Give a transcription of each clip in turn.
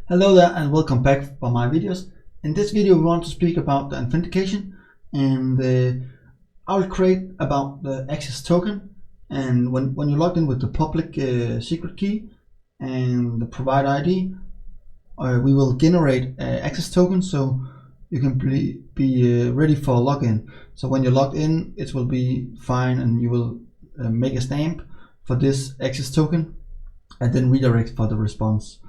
Hello there and welcome back for my videos. In this video we want to speak about the authentication, and I will create about the access token. And when you log in with the public secret key and the provider ID, we will generate access token so you can be ready for login. So when you're logged in, it will be fine, and you will make a stamp for this access token and then redirect for the response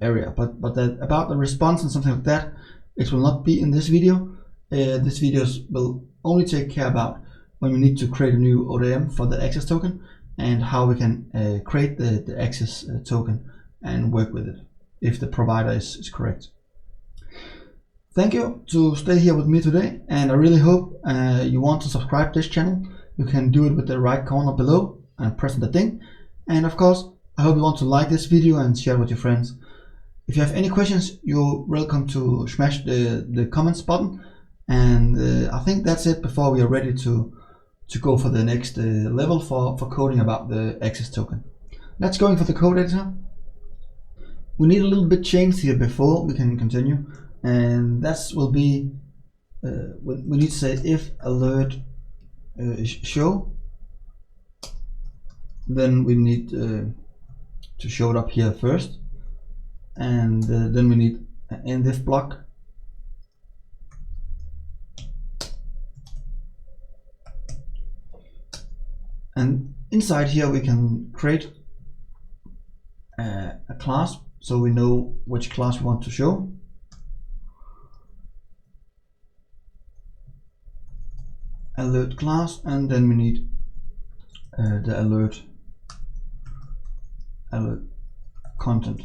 area. But about the response and something like that, it will not be in this video. This video will only take care about when we need to create a new ODM for the access token and how we can create the access token and work with it if the provider is correct. Thank you to stay here with me today, and I really hope you want to subscribe to this channel. You can do it with the right corner below and press the ding. And of course, I hope you want to like this video and share it with your friends. If you have any questions, you're welcome to smash the comments button. And I think that's it before we are ready to go for the next level for coding about the access token. Let's go in for the code editor. We need a little bit change here before we can continue, and that will be we need to say if alert show. Then we need to show it up here first, and then we need an endif block. And inside here we can create a class so we know which class we want to show. Alert class, and then we need the alert content.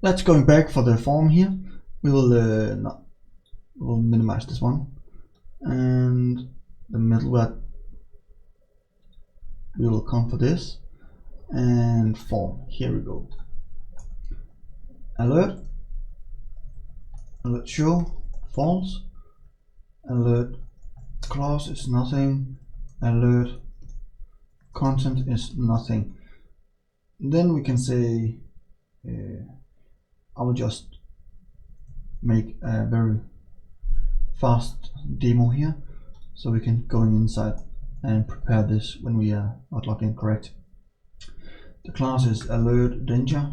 Let's going back for the form here. We will we'll minimize this one, and the middleware we will come for this, and form. Here we go. Alert show false, alert class is nothing, alert content is nothing. Then we can say I will just make a very fast demo here so we can go inside and prepare this when we are not logged in correct. The class is alert danger,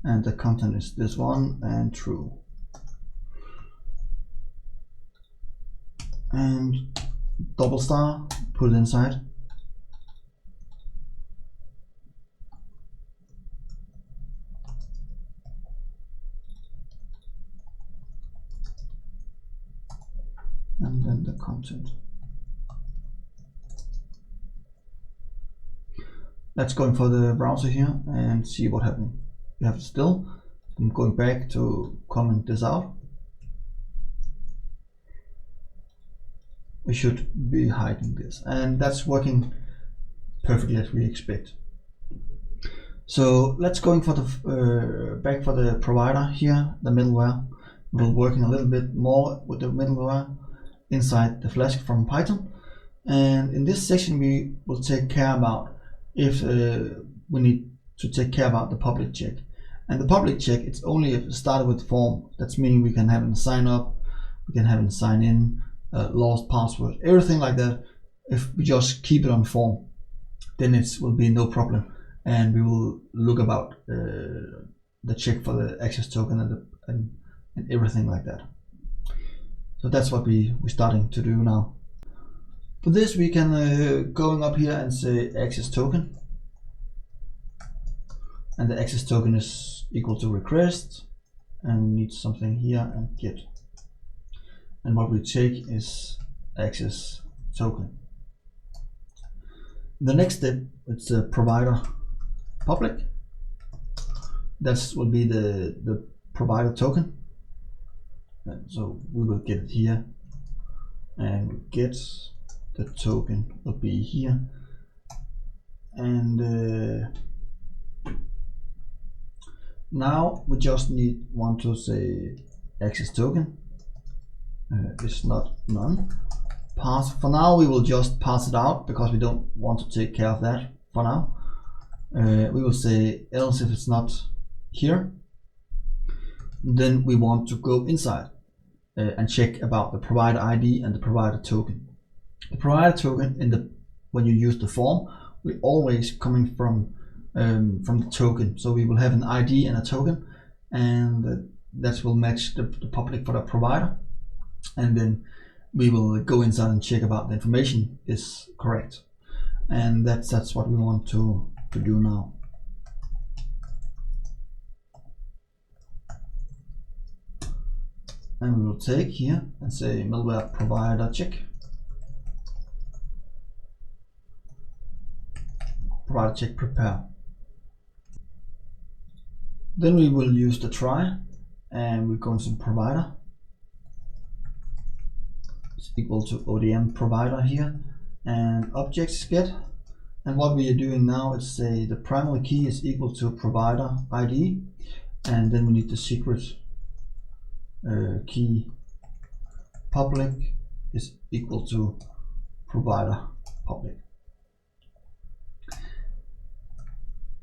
and the content is this one and true. And double star, put it inside. And then the content. Let's go in for the browser here and see what happened. We have it still. I'm going back to comment this out. We should be hiding this, and that's working perfectly as we expect. So let's go in for the back for the provider here, the middleware. We're working a little bit more with the middleware inside the Flask from Python, and in this section we will take care about if we need to take care about the public check. And the public check, it's only if it started with form. That's meaning we can have them sign up, we can have them sign in, lost password, everything like that. If we just keep it on form, then it will be no problem, and we will look about the check for the access token and everything like that. So that's what we're starting to do now. For this we can going up here and say access token, and the access token is equal to request, and need something here and get, and what we take is access token. The next step, it's a provider public. That will be the provider token. And so we will get it here, and get the token will be here, and now we just want to say access token is not none. Pass. For now we will just pass it out because we don't want to take care of that for now. We will say else if it's not here. Then we want to go inside and check about the provider ID and the provider token. The provider token when you use the form will always coming from the token. So we will have an ID and a token, and that will match the public for the provider. And then we will go inside and check about the information is correct. And that's what we want to do now. And we will take here and say malware provider check. Provider check prepare. Then we will use the try, and we'll go into provider. It's equal to ODM provider here, and objects get. And what we are doing now is say the primary key is equal to provider ID, and then we need the secret key public is equal to provider public.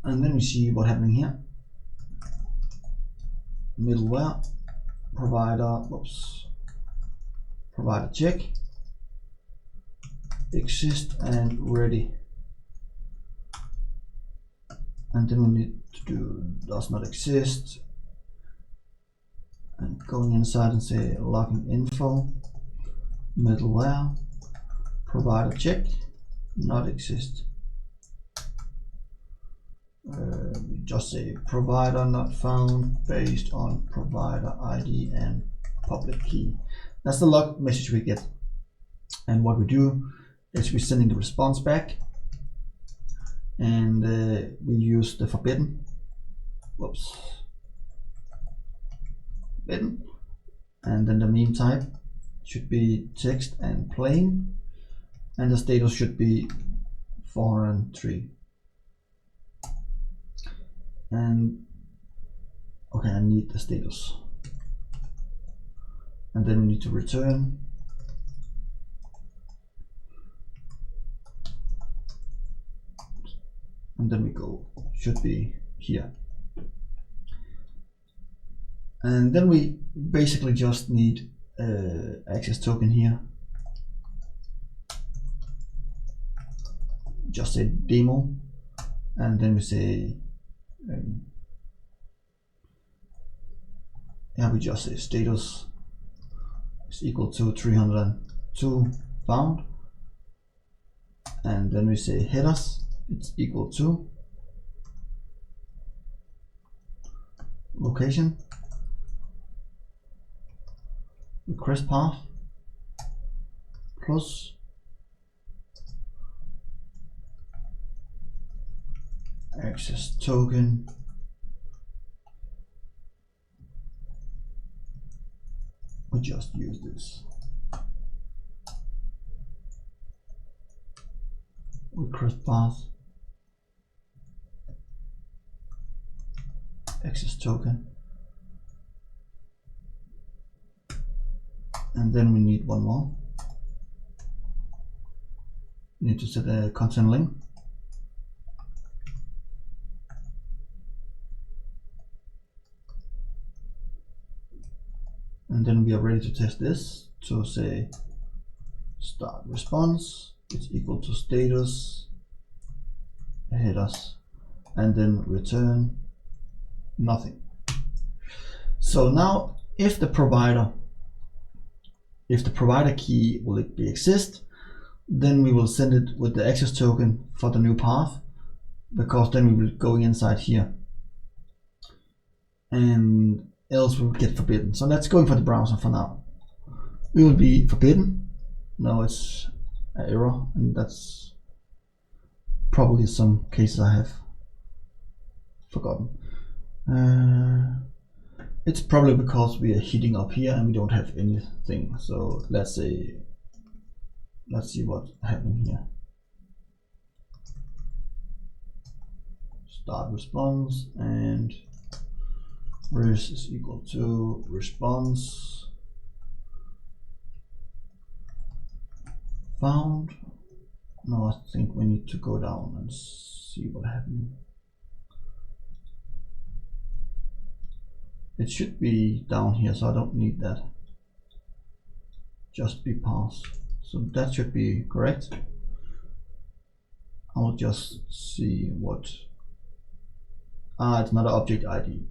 And then we see what's happening here. Middleware provider, provider check, exist and ready. And then we need to do does not exist, and going inside and say login info, middleware provider check, not exist. We just say provider not found based on provider ID and public key. That's the log message we get. And what we do is we're sending the response back, and we use the forbidden. Forbidden. And then the meme type should be text and plain, and the status should be 403. And okay, I need the status, and then we need to return, and then we go should be here. And then we basically just need access token here, just say demo, and then we say we just say status is equal to 302 found, and then we say headers it's equal to location request path plus access token we just use this request path access token, and then we need one more. We need to set a content link. And then we are ready to test this. So say start response, it's equal to status, headers, and then return nothing. So now if the provider key will exist, then we will send it with the access token for the new path, because then we will go inside here, and else we'll get forbidden. So let's go for the browser for now. We will be forbidden. No, it's an error, and that's probably some cases I have forgotten. It's probably because we are hitting up here and we don't have anything. So let's see what's happening here. Start response, and res is equal to response found. Now I think we need to go down and see what's happening. it should be down here, so I don't need that. Just be pass. So that should be correct. I'll just see what. It's not an object ID.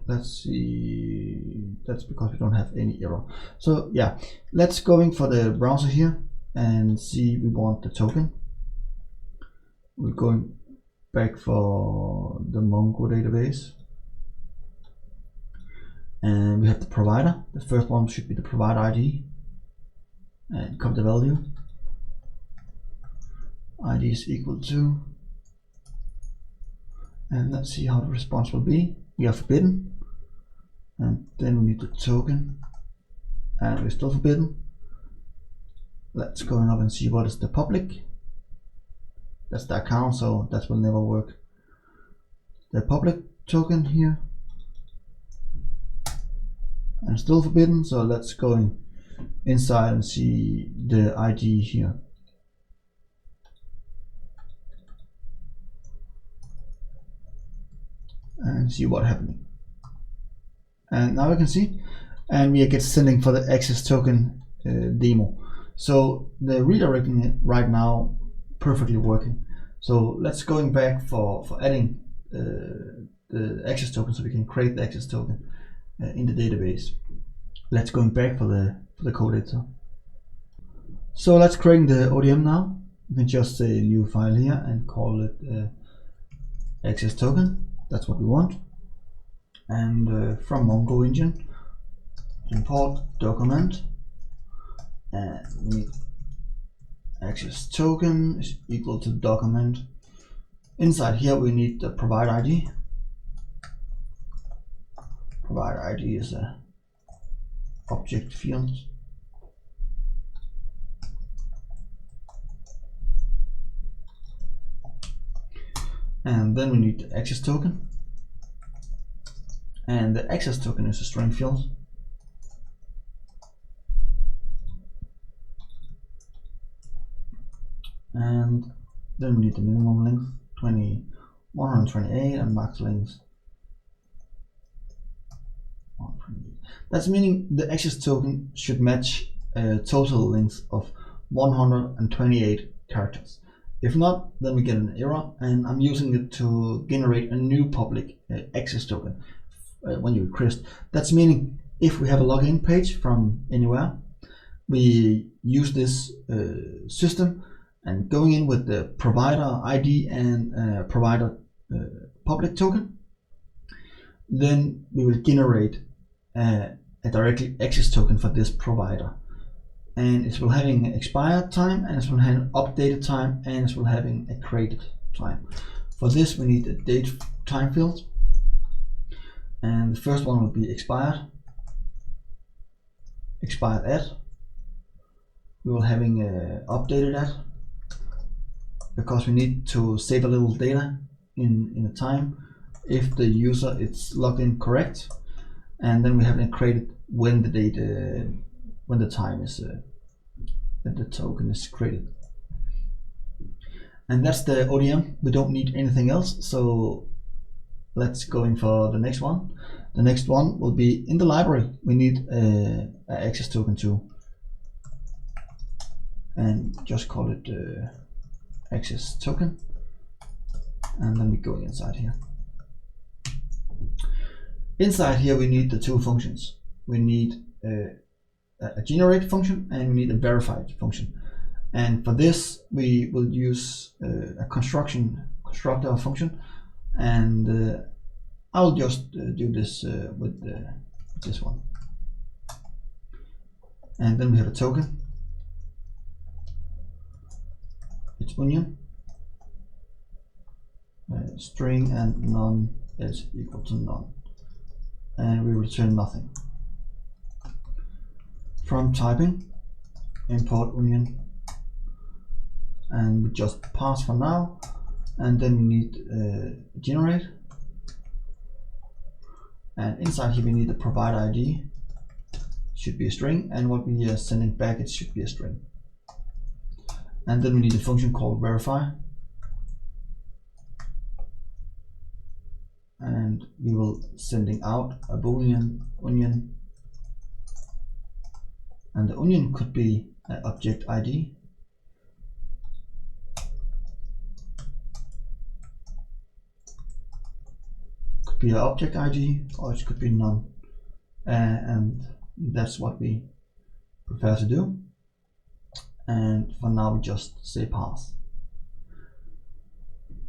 Let's see. That's because we don't have any error. So yeah, let's going for the browser here and see. We want the token. We're going back for the Mongo database, and we have the provider. The first one should be the provider ID, and copy the value. ID is equal to, and let's see how the response will be. We are forbidden, and then we need the token, and we're still forbidden. Let's go up and see what is the public. That's the account, so that will never work. The public token here, and still forbidden. So let's go inside and see the ID here. And see what happening. And now we can see, and we get sending for the access token demo. So the redirecting it right now perfectly working. So let's going back for adding the access token, so we can create the access token in the database. Let's going back for the code editor. So let's create the ODM now. You can just say new file here and call it access token. That's what we want. And from Mongo engine, import document, and we need access token is equal to document. Inside here we need the provider ID. Provider ID is a object field. And then we need the access token, and the access token is a string field. And then we need the minimum length 128 and max length 128. That's meaning the access token should match a total length of 128 characters. If not, then we get an error, and I'm using it to generate a new public access token when you request. That's meaning if we have a login page from anywhere, we use this system and going in with the provider ID and provider public token, then we will generate a directly access token for this provider. And it will having an expired time, and it will have an updated time, and it will having a created time. For this we need a date time field, and the first one will be expired at. We will having updated at, because we need to save a little data in a time if the user is logged in correct, and then we have it created when the date when the time is that the token is created. And that's the ODM. We don't need anything else, so let's go in for the next one. The next one will be in the library. We need an access token too, and just call it access token, and then we go inside here. Inside here we need the two functions. We need a generate function, and we need a verified function. And for this we will use a constructor function, and I'll just do this with this one. And then we have a token. It's onion, string, and none is equal to none, and we return nothing. From typing, import onion, and we just pass for now, and then we need generate, and inside here we need the provider ID, should be a string, and what we are sending back, it should be a string. And then we need a function called verify, and we will sending out a boolean onion, and the onion could be an object ID. Could be an object ID, or it could be none, and that's what we prefer to do. And for now we just say pass.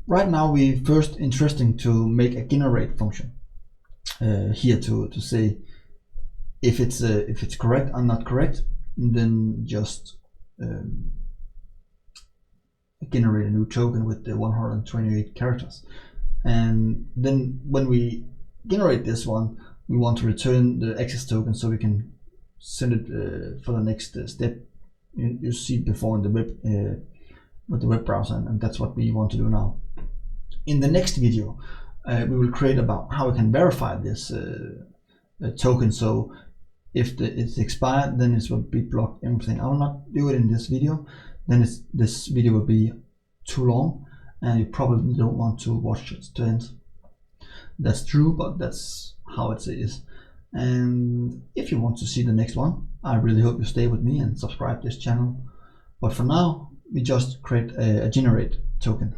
Right now we first interesting to make a generate function here to say if it's correct or not correct, and then just generate a new token with the 128 characters. And then when we generate this one, we want to return the access token so we can send it for the next step. You see before in the web with the web browser, and that's what we want to do now. In the next video, we will create about how we can verify this token. So if it's expired, then it will be blocked. Everything. I will not do it in this video. Then this video will be too long, and you probably don't want to watch it to end. That's true, but that's how it is. And if you want to see the next one, I really hope you stay with me and subscribe to this channel. But for now, we just create a generate token.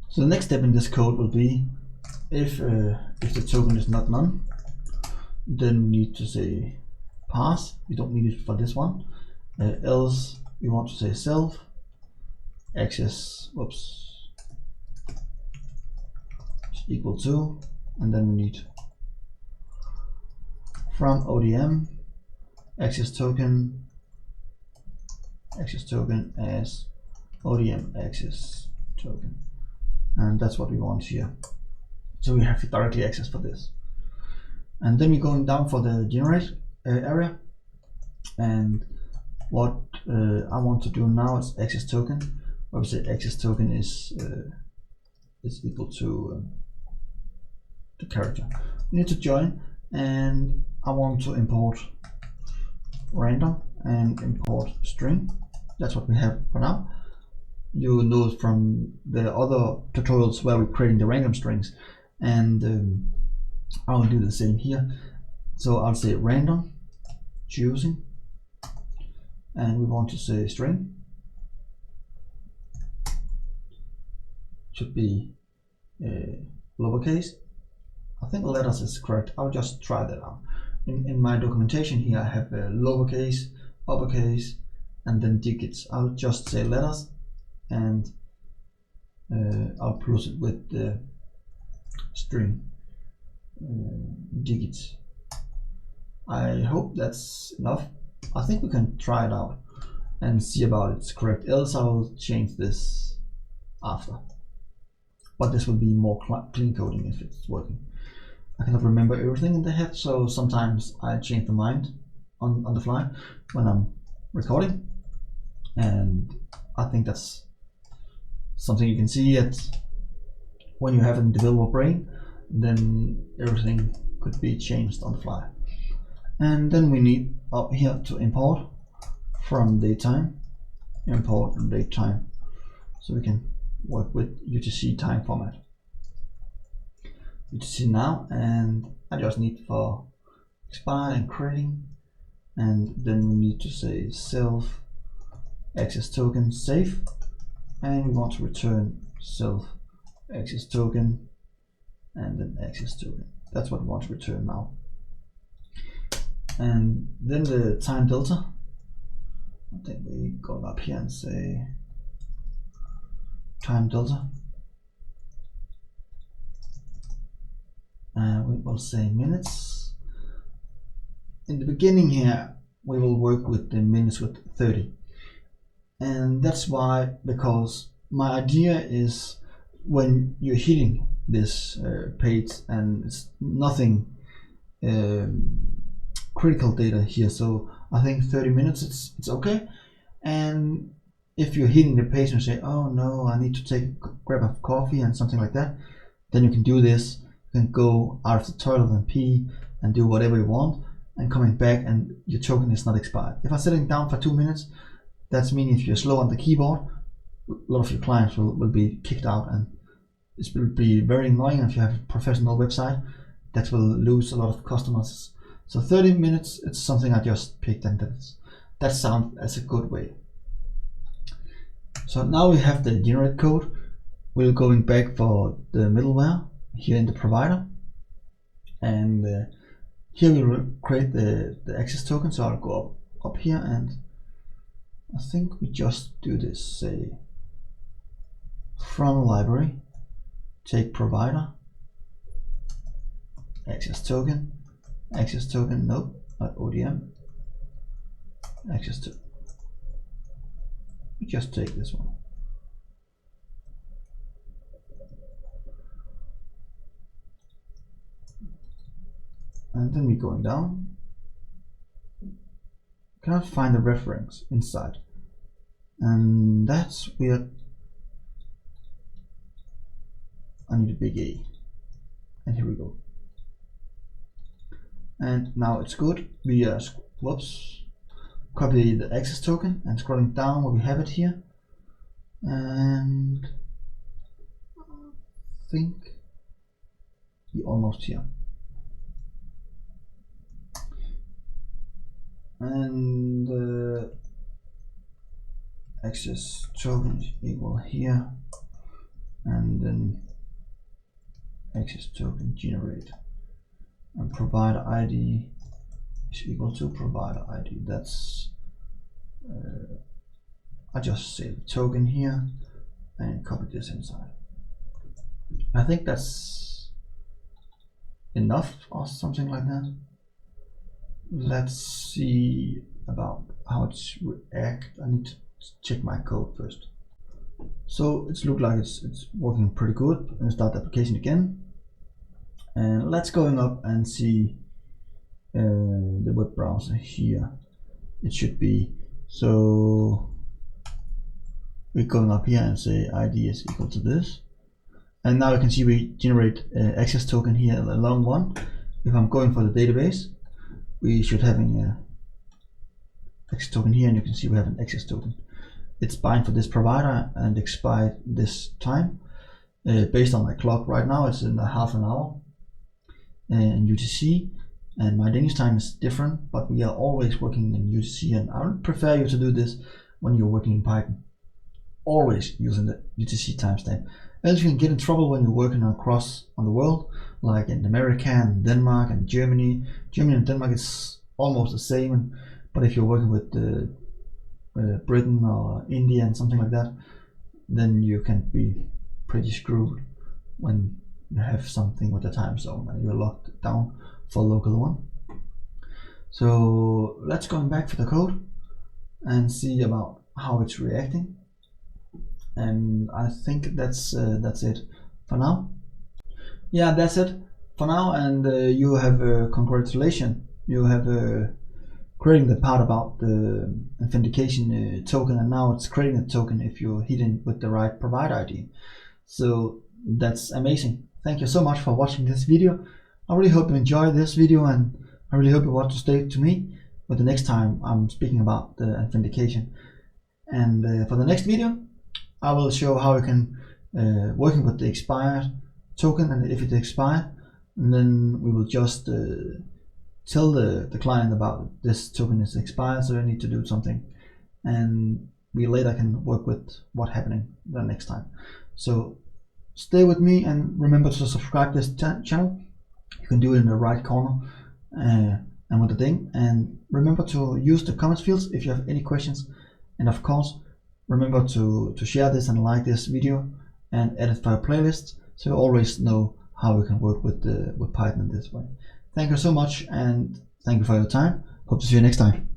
So the next step in this code will be if the token is not none, then we need to say pass. We don't need it for this one. Else we want to say self access equal to, and then we need from ODM access token as ODM access token, and that's what we want here. So we have directly access for this, and then we're going down for the generate area, and what I want to do now is access token, where we say access token is equal to the character. We need to join, and I want to import random and import string. That's what we have for now. You know from the other tutorials where we're creating the random strings, and I'll do the same here. So I'll say random choosing, and we want to say string. Should be lowercase. I think letters is correct. I'll just try that out. In my documentation here, I have lowercase, uppercase, and then digits. I'll just say letters, and I'll close it with the string digits. I hope that's enough. I think we can try it out and see about it's correct. Else I will change this after. But this will be more clean coding if it's working. I cannot remember everything in the head, so sometimes I change the mind on the fly when I'm recording, and I think that's something you can see at when you have a developer brain, then everything could be changed on the fly. And then we need up here to import from datetime, import datetime, so we can work with UTC time format. UTC now, and I just need for expired and creating, and then we need to say self access token safe, and we want to return self access token and then access token. That's what we want to return now. And then the time delta, I think we go up here and say time delta, and we will say minutes. In the beginning here we will work with the minutes with 30, and that's why, because my idea is when you're hitting this page and it's nothing critical data here, so I think 30 minutes it's okay. And if you're hitting the page and say, oh no, I need to grab a coffee and something like that, then you can do this. You can go out of the toilet and pee and do whatever you want, and coming back and your token is not expired. If I'm sitting down for 2 minutes, that's meaning if you're slow on the keyboard, a lot of your clients will be kicked out, and This will be very annoying if you have a professional website that will lose a lot of customers. So 30 minutes, it's something I just picked, and that sounds as a good way. So now we have the generate code. We're going back for the middleware here in the provider, and here we will create the access token. So I'll go up here, and I think we just do this, say from library, take provider, access token, nope, not ODM, access to, we just take this one. And then we're going down. Cannot find the reference inside, and that's weird. I need a big A, and here we go. And now it's good. We copy the access token and scrolling down where we have it here, and I think we're almost here. And access token is equal here, and then access token generate, and provider ID is equal to provider ID. That's I just say the token here and copy this inside. I think that's enough or something like that. Let's see about how it's react. I need to check my code first. So it looks like it's working pretty good. I'm gonna start the application again, and let's going up and see the web browser here. It should be, so we're going up here and say ID is equal to this, and now you can see we generate access token here, a long one. If I'm going for the database, we should having access token here, and you can see we have an access token. It's bind for this provider and expired this time. Based on my clock right now, it's in a half an hour in UTC, and my Danish time is different, but we are always working in UTC, and I would prefer you to do this when you're working in Python. Always using the UTC timestamp, else you can get in trouble when you're working across on the world, like in America and Denmark and Germany. Germany and Denmark is almost the same, but if you're working with Britain or India and something like that, then you can be pretty screwed when you have something with the time zone and you're locked down for local one. So let's go back for the code and see about how it's reacting. And I think that's it for now. Yeah, that's it for now, and you have congratulations. You have creating the part about the authentication token, and now it's creating a token if you hit in with the right provider ID. So that's amazing. Thank you so much for watching this video. I really hope you enjoyed this video, and I really hope you want to stay to me for the next time I'm speaking about the authentication. And for the next video, I will show how you can working with the expired token, and if it expires, and then we will just tell the client about this token is expired, so I need to do something, and we later can work with what happening the next time. So stay with me, and remember to subscribe this channel. You can do it in the right corner and with the thing, and remember to use the comments fields if you have any questions, and of course remember to share this and like this video and add it for your playlist, so you always know how we can work with Python in this way. Thank you so much, and thank you for your time. Hope to see you next time.